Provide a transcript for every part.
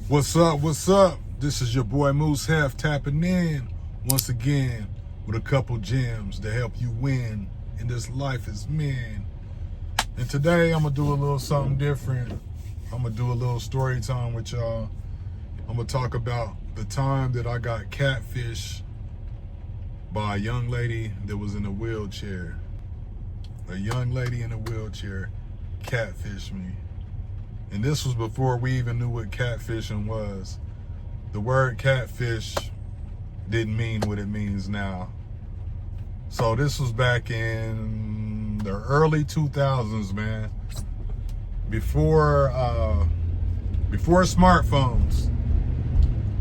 What's up? What's up? This is your boy Moose Hef tapping in once again with a couple gems to help you win in this life as men. And today I'm gonna do a little something different. I'm gonna do a little story time with y'all. I'm gonna talk about the time that I got catfished by a young lady that was in a wheelchair. A young lady in a wheelchair catfished me. And this was before we even knew what catfishing was. The word catfish didn't mean what it means now. So this was back in the early 2000s, man. Before smartphones.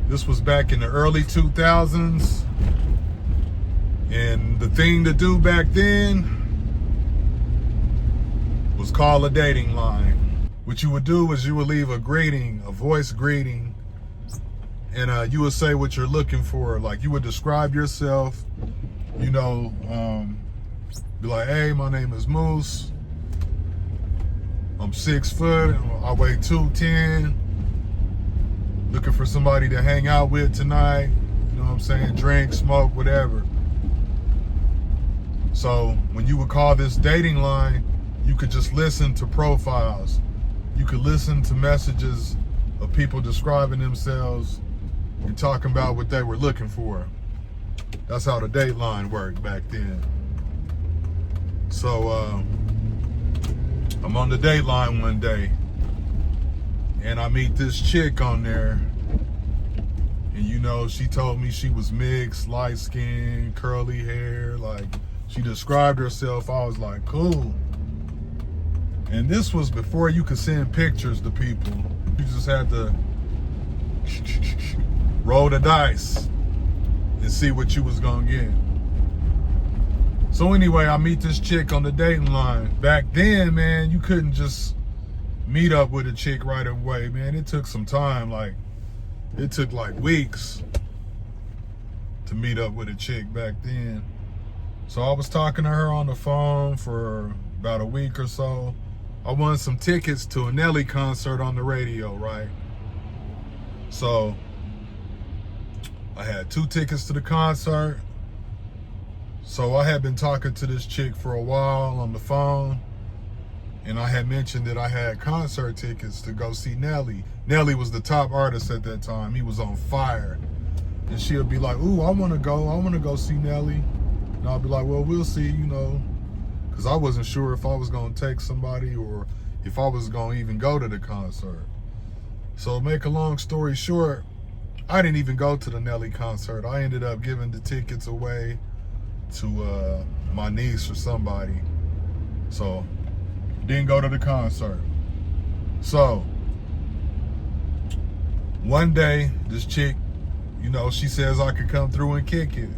This was back in the early 2000s. And the thing to do back then was call a dating line. What you would do is you would leave a greeting, a voice greeting, and you would say what you're looking for. Like you would describe yourself, you know, be like, hey, my name is Moose. I'm 6 foot, I weigh 210. Looking for somebody to hang out with tonight. You know what I'm saying? Drink, smoke, whatever. So when you would call this dating line, you could just listen to profiles. You could listen to messages of people describing themselves and talking about what they were looking for. That's how the date line worked back then. So I'm on the date line one day and I meet this chick on there. And you know, she told me she was mixed, light skin, curly hair. Like she described herself. I was like, cool. And this was before you could send pictures to people. You just had to roll the dice and see what you was gonna get. So anyway, I meet this chick on the dating line. Back then, man, you couldn't just meet up with a chick right away, man. It took some time. Like, it took like weeks to meet up with a chick back then. So I was talking to her on the phone for about a week or so. I won some tickets to a Nelly concert on the radio, right? So I had 2 tickets to the concert. So I had been talking to this chick for a while on the phone. And I had mentioned that I had concert tickets to go see Nelly. Nelly was the top artist at that time. He was on fire. And she'll be like, ooh, I wanna go see Nelly. And I'll be like, well, we'll see, you know. Because I wasn't sure if I was going to take somebody or if I was going to even go to the concert. So make a long story short, I didn't even go to the Nelly concert. I ended up giving the tickets away to my niece or somebody. So didn't go to the concert. So one day, this chick, you know, she says I could come through and kick it.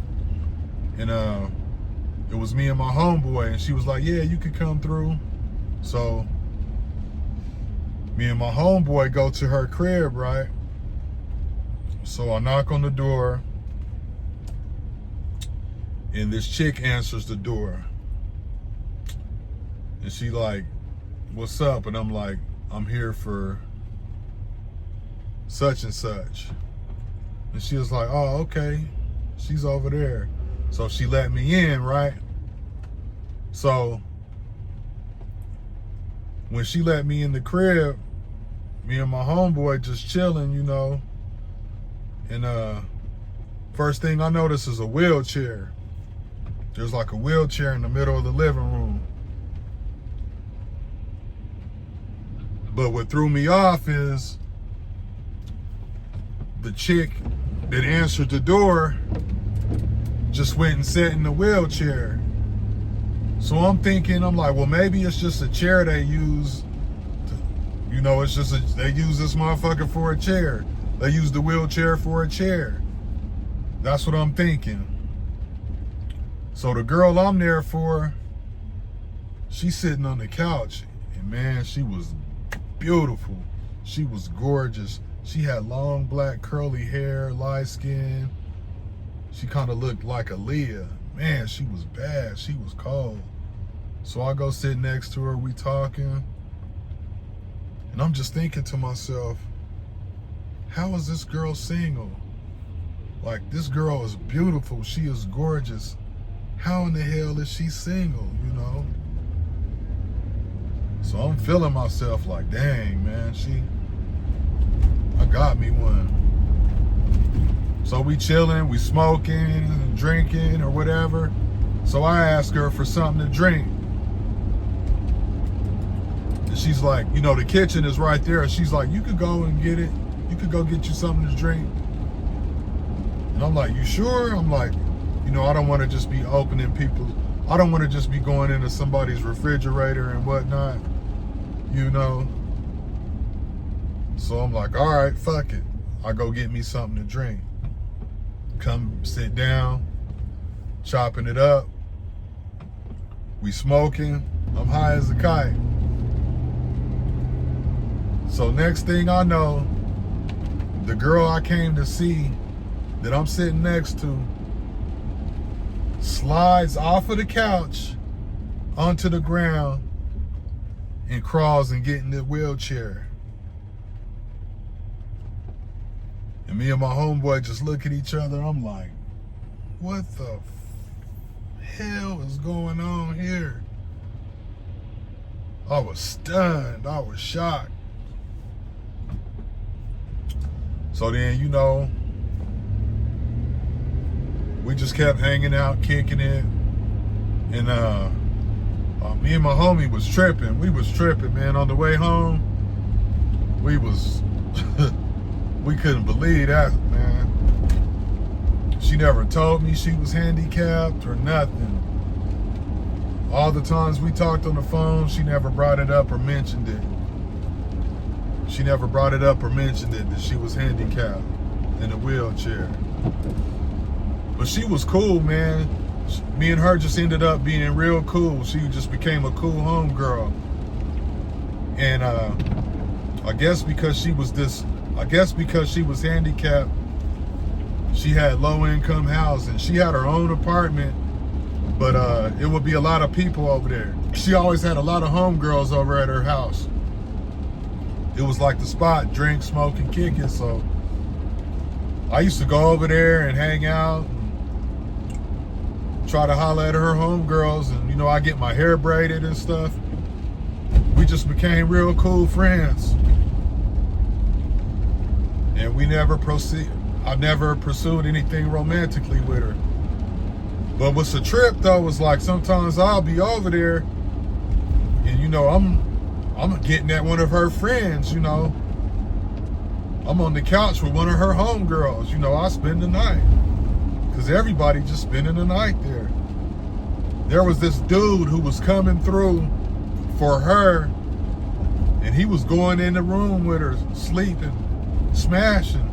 And it was me and my homeboy, and she was like, yeah, you could come through. So me and my homeboy go to her crib, right? So I knock on the door, and this chick answers the door. And she like, what's up? And I'm like, I'm here for such and such. And she was like, oh, okay. She's over there. So she let me in, right? So when she let me in the crib, me and my homeboy just chilling, you know. And first thing I notice is a wheelchair. There's like a wheelchair in the middle of the living room. But what threw me off is the chick that answered the door just went and sat in the wheelchair. So I'm thinking, I'm like, well, maybe it's just a chair they use. You know, it's just they use this motherfucker for a chair. They use the wheelchair for a chair. That's what I'm thinking. So the girl I'm there for, she's sitting on the couch, and man, she was beautiful. She was gorgeous. She had long black curly hair, light skin. She kind of looked like Aaliyah. Man, she was bad. She was cold. So I go sit next to her, we talking. And I'm just thinking to myself, how is this girl single? Like, this girl is beautiful. She is gorgeous. How in the hell is she single, you know? So I'm feeling myself like, dang, man, I got me one. So we chilling, we smoking, drinking, or whatever. So I ask her for something to drink. And she's like, you know, the kitchen is right there. She's like, you could go and get it. You could go get you something to drink. And I'm like, you sure? I'm like, you know, I don't want to just be opening I don't want to just be going into somebody's refrigerator and whatnot, you know? So I'm like, all right, fuck it. I go get me something to drink. Come sit down, chopping it up. We smoking. I'm high as a kite. So next thing I know, the girl I came to see that I'm sitting next to slides off of the couch onto the ground and crawls and get in the wheelchair. And me and my homeboy just look at each other. I'm like, what the hell is going on here? I was stunned. I was shocked. So then, you know, we just kept hanging out, kicking it. And me and my homie was tripping. We was tripping, man. On the way home, we couldn't believe that, man. She never told me she was handicapped or nothing. All the times we talked on the phone, she never brought it up or mentioned it. She never brought it up or mentioned it, that she was handicapped in a wheelchair. But she was cool, man. Me and her just ended up being real cool. She just became a cool homegirl. And I guess because she was handicapped, she had low income housing. She had her own apartment, but it would be a lot of people over there. She always had a lot of homegirls over at her house. It was like the spot, drink, smoke, and kick it. So I used to go over there and hang out and try to holler at her homegirls. And, you know, I get my hair braided and stuff. We just became real cool friends. And I never pursued anything romantically with her. But what's a trip though was like sometimes I'll be over there and, you know, I'm getting at one of her friends, you know. I'm on the couch with one of her homegirls, you know, I spend the night. Cause everybody just spending the night there. There was this dude who was coming through for her and he was going in the room with her, sleeping, smashing.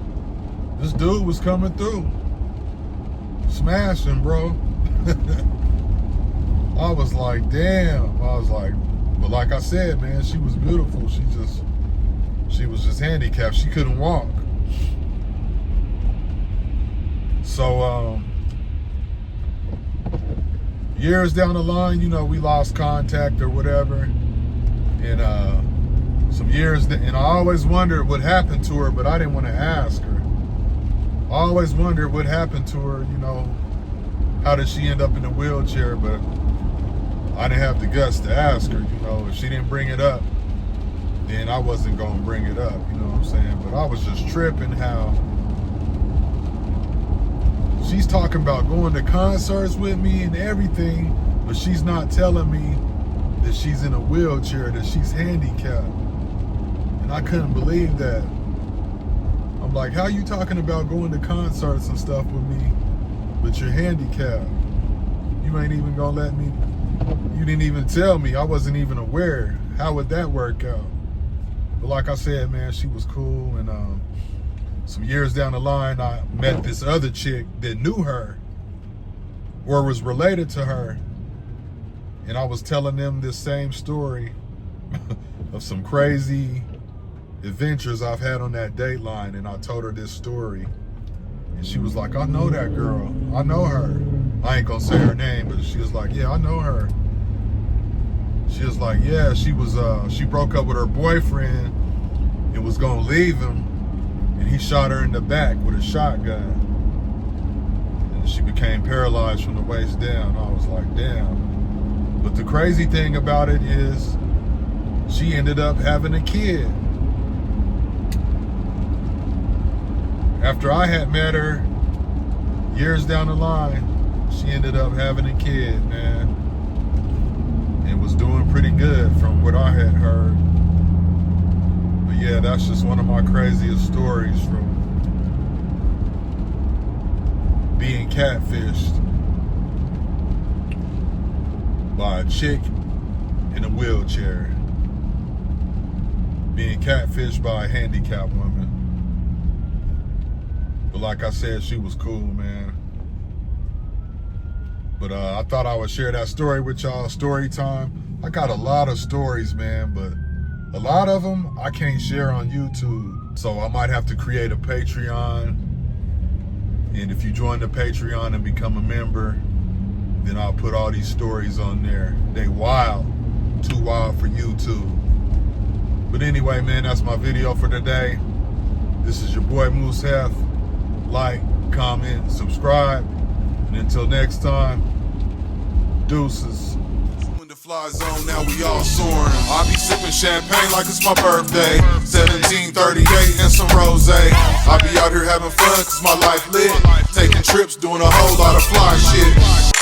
This dude was coming through, smashing, bro. I was like, damn. But like I said, man, she was beautiful. She was just handicapped. She couldn't walk. So years down the line, you know, we lost contact or whatever. And some years, and I always wondered what happened to her, but I didn't want to ask her. I always wondered what happened to her, you know, how did she end up in a wheelchair, but I didn't have the guts to ask her, you know. If she didn't bring it up, then I wasn't gonna bring it up, you know what I'm saying? But I was just tripping how she's talking about going to concerts with me and everything, but she's not telling me that she's in a wheelchair, that she's handicapped. And I couldn't believe that. I'm like, how you talking about going to concerts and stuff with me, but you're handicapped? You ain't even gonna let me, you didn't even tell me. I wasn't even aware. How would that work out? But like I said, man, she was cool. And some years down the line, I met this other chick that knew her or was related to her. And I was telling them this same story of some crazy adventures I've had on that dateline. And I told her this story. And she was like, I know that girl. I know her. I ain't gonna say her name, but she was like, yeah, I know her. She was like, yeah, she broke up with her boyfriend and was gonna leave him. and he shot her in the back with a shotgun. And she became paralyzed from the waist down. I was like, damn. But the crazy thing about it is she ended up having a kid. After I had met her, years down the line, she ended up having a kid, man. And was doing pretty good from what I had heard. But yeah, that's just one of my craziest stories from being catfished by a chick in a wheelchair. Being catfished by a handicapped woman. But like I said, she was cool, man. But I thought I would share that story with y'all. Story time. I got a lot of stories, man, but a lot of them I can't share on YouTube. So I might have to create a Patreon. And if you join the Patreon and become a member, then I'll put all these stories on there. They wild. Too wild for YouTube. But anyway, man, that's my video for today. This is your boy Moose Hef. Like, comment, subscribe. And until next time, deuces. In the fly zone, now we all soaring. I be sipping champagne like it's my birthday. 1738 and some rose. I be out here having fun cause my life lit. Taking trips, doing a whole lot of fly shit.